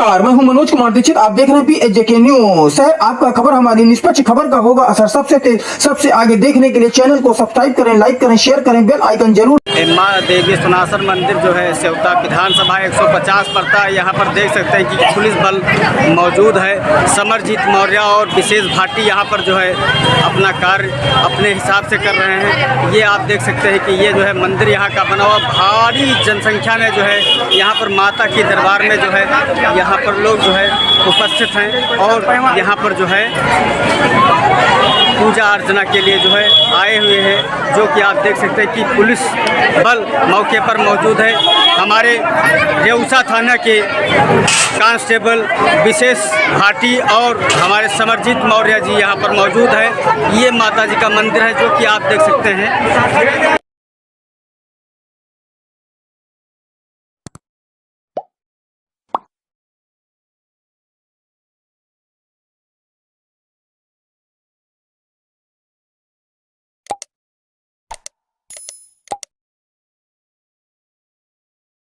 नमस्कार, मैं हूं मनोज कुमार दीक्षित। आप देख रहे हैं PHJK न्यूज। शहर आपका खबर हमारी निष्पक्ष खबर का होगा असर। सबसे आगे देखने के लिए चैनल को सब्सक्राइब करें, लाइक करें, शेयर करें, बेल आइकन जरूर। माँ देवी सुनासर मंदिर जो है सेवता विधानसभा 150 पड़ता है। यहाँ पर देख सकते हैं कि पुलिस बल मौजूद है। समरजीत मौर्य और विशेष भाटी यहाँ पर जो है अपना कार्य अपने हिसाब से कर रहे हैं। ये आप देख सकते हैं कि ये जो है मंदिर यहाँ का बना हुआ भारी जनसंख्या में जो है यहाँ पर माता की दरबार में जो है यहाँ पर लोग जो है उपस्थित हैं और यहाँ पर जो है पूजा अर्चना के लिए जो है आए हुए हैं, जो कि आप देख सकते हैं कि पुलिस बल मौके पर मौजूद है। हमारे रेउसा थाना के कांस्टेबल विशेष भाटी और हमारे समरजीत मौर्य जी यहाँ पर मौजूद है। ये माता जी का मंदिर है जो कि आप देख सकते हैं।